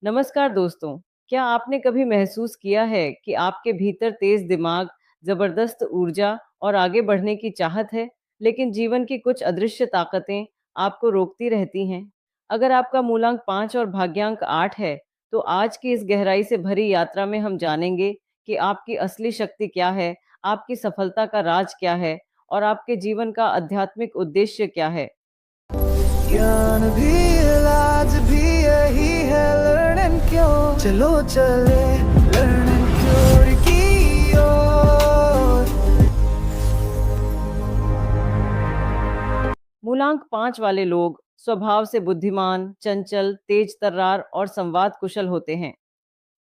नमस्कार दोस्तों। क्या आपने कभी महसूस किया है कि आपके भीतर तेज दिमाग, जबरदस्त ऊर्जा और आगे बढ़ने की चाहत है, लेकिन जीवन की कुछ अदृश्य ताकतें आपको रोकती रहती हैं? अगर आपका मूलांक 5 और भाग्यांक 8 है, तो आज की इस गहराई से भरी यात्रा में हम जानेंगे कि आपकी असली शक्ति क्या है, आपकी सफलता का राज क्या है और आपके जीवन का आध्यात्मिक उद्देश्य क्या है। ज्ञान भी इलाज भी यही है लर्न एंड क्योर चलो चले लर्न एंड क्योर की ओर। मूलांक 5 वाले लोग स्वभाव से बुद्धिमान, चंचल, तेज तर्रार और संवाद कुशल होते हैं।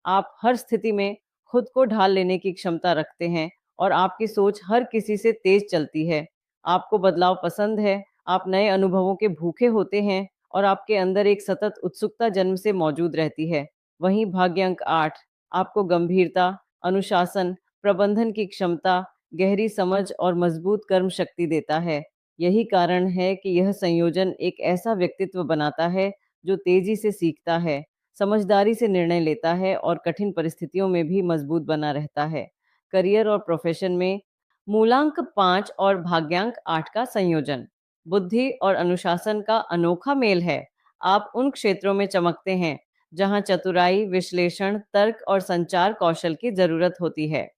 आप हर स्थिति में खुद को ढाल लेने की क्षमता रखते हैं और आपकी सोच हर किसी से तेज चलती है। आपको बदलाव पसंद है, आप नए अनुभवों के भूखे होते हैं और आपके अंदर एक सतत उत्सुकता जन्म से मौजूद रहती है। वहीं भाग्यांक 8 आपको गंभीरता, अनुशासन, प्रबंधन की क्षमता, गहरी समझ और मजबूत कर्म शक्ति देता है। यही कारण है कि यह संयोजन एक ऐसा व्यक्तित्व बनाता है जो तेजी से सीखता है, समझदारी से निर्णय लेता है और कठिन परिस्थितियों में भी मजबूत बना रहता है। करियर और प्रोफेशन में मूलांक 5 और भाग्यांक 8 का संयोजन बुद्धि और अनुशासन का अनोखा मेल है। आप उन क्षेत्रों में चमकते हैं जहां चतुराई, विश्लेषण, तर्क और संचार कौशल की जरूरत होती है।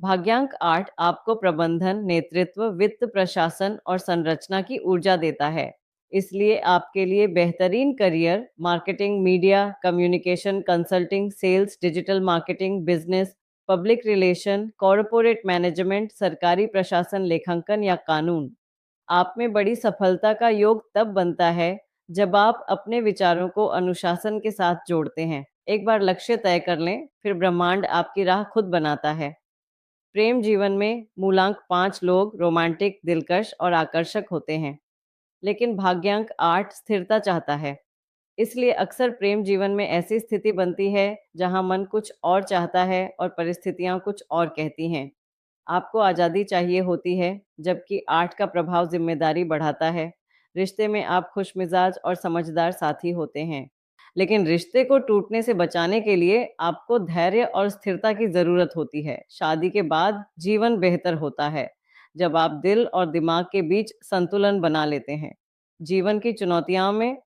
भाग्यांक 8 आपको प्रबंधन, नेतृत्व, वित्त, प्रशासन और संरचना की ऊर्जा देता है। इसलिए आपके लिए बेहतरीन career marketing, media, communication, consulting, sales, digital marketing, business, public relation, corporate management, सरकारी प्रशासन, लेखांकन या कानून। आप में बड़ी सफलता का योग तब बनता है जब आप अपने विचारों को अनुशासन के साथ जोड़ते हैं। एक बार लक्ष्य तय कर लें, फिर ब्रह्मांड आपकी राह खुद बनाता है। प्रेम जीवन में मूलांक 5 लोग रोमांटिक, दिलकश और आकर्षक होते हैं, लेकिन भाग्यांक 8 स्थिरता चाहता है। इसलिए अक्सर प्रेम जीवन में ऐसी स्थिति बनती है जहां मन कुछ और चाहता है और परिस्थितियां कुछ और कहती हैं। आपको आज़ादी चाहिए होती है, जबकि 8 का प्रभाव जिम्मेदारी बढ़ाता है। रिश्ते में आप खुशमिजाज और समझदार साथी होते हैं, लेकिन रिश्ते को टूटने से बचाने के लिए आपको धैर्य और स्थिरता की ज़रूरत होती है। शादी के बाद जीवन बेहतर होता है, जब आप दिल और दिमाग के बीच संतुलन बना लेते हैं। जीवन की चुनौतियों में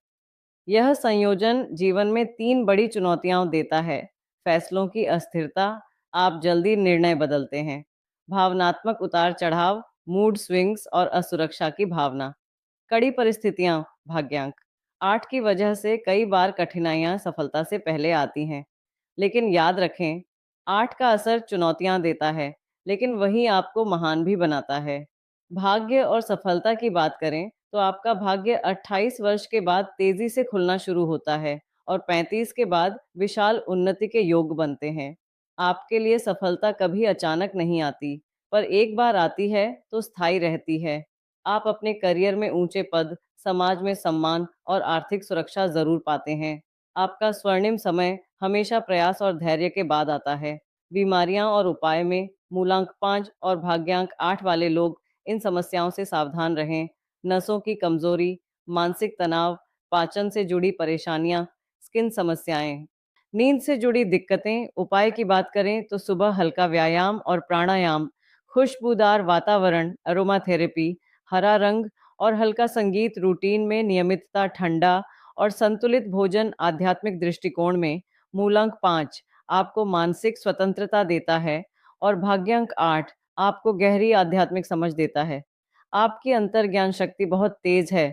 यह संयोजन जीवन में 3 बड़ी चुनौतियाँ देता है। फैसलों की अस्थिरता, आप जल्दी निर्णय बदलते हैं। भावनात्मक उतार-चढ़ाव, मूड स्विंग्स और असुरक्षा की भावना। कड़ी परिस्थितियाँ, भाग्यांक 8 की वजह से कई बार कठिनाइयाँ सफलता से पहले आती हैं। लेकिन याद रखें, 8 का असर चुनौतियाँ देता है, लेकिन वही आपको महान भी बनाता है। भाग्य और सफलता की बात करें, तो आपका भाग्य 28 वर्ष के बाद तेजी से खुलना शुरू होता है और 35 के बाद विशाल उन्नति के योग बनते हैं। आपके लिए सफलता कभी अचानक नहीं आती, पर एक बार आती है तो स्थायी रहती है। आप अपने करियर में ऊंचे पद, समाज में सम्मान और आर्थिक सुरक्षा जरूर पाते हैं। आपका स्वर्णिम समय हमेशा प्रयास और धैर्य के बाद आता है। बीमारियां और उपाय में मूलांक 5 और भाग्यांक 8 वाले लोग इन समस्याओं से सावधान रहें। नसों की कमजोरी, मानसिक तनाव, पाचन से जुड़ी परेशानियां, स्किन समस्याएं, नींद से जुड़ी दिक्कतें। उपाय की बात करें तो सुबह हल्का व्यायाम और प्राणायाम, खुशबूदार वातावरण, अरोमाथेरेपी, हरा रंग और हल्का संगीत, रूटीन में नियमितता, ठंडा और संतुलित भोजन। आध्यात्मिक दृष्टिकोण में मूलांक 5 आपको मानसिक स्वतंत्रता देता है और भाग्यांक 8 आपको गहरी आध्यात्मिक समझ देता है। आपकी अंतर्ज्ञान शक्ति बहुत तेज है।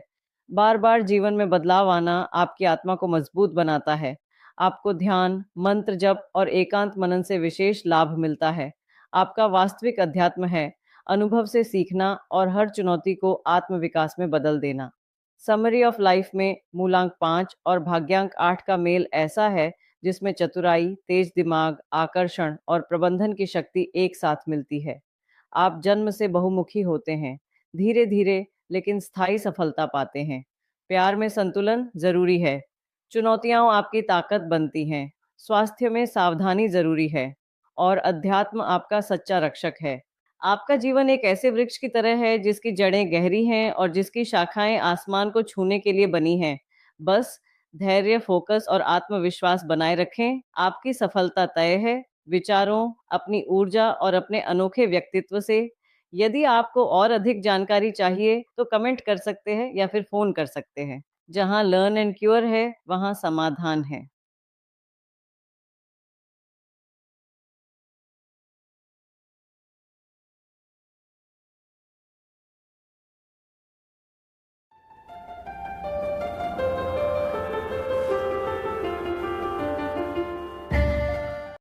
बार बार जीवन में बदलाव आना आपकी आत्मा को मजबूत बनाता है। आपको ध्यान, मंत्र जप और एकांत मनन से विशेष लाभ मिलता है। आपका वास्तविक अध्यात्म है अनुभव से सीखना और हर चुनौती को आत्मविकास में बदल देना। समरी ऑफ लाइफ में मूलांक 5 और भाग्यांक 8 का मेल ऐसा है जिसमें चतुराई, तेज दिमाग, आकर्षण और प्रबंधन की शक्ति एक साथ मिलती है। आप जन्म से बहुमुखी होते हैं, धीरे धीरे लेकिन स्थायी सफलता पाते हैं। प्यार में संतुलन जरूरी है, चुनौतियां आपकी ताकत बनती हैं। स्वास्थ्य में सावधानी जरूरी है और अध्यात्म आपका सच्चा रक्षक है। आपका जीवन एक ऐसे वृक्ष की तरह है जिसकी जड़ें गहरी हैं और जिसकी शाखाएं आसमान को छूने के लिए बनी हैं। बस धैर्य, फोकस और आत्मविश्वास बनाए रखें। आपकी सफलता तय है, विचारों, अपनी ऊर्जा और अपने अनोखे व्यक्तित्व से। यदि आपको और अधिक जानकारी चाहिए तो कमेंट कर सकते हैं या फिर फ़ोन कर सकते हैं। जहाँ लर्न एंड क्योर है, वहाँ समाधान है।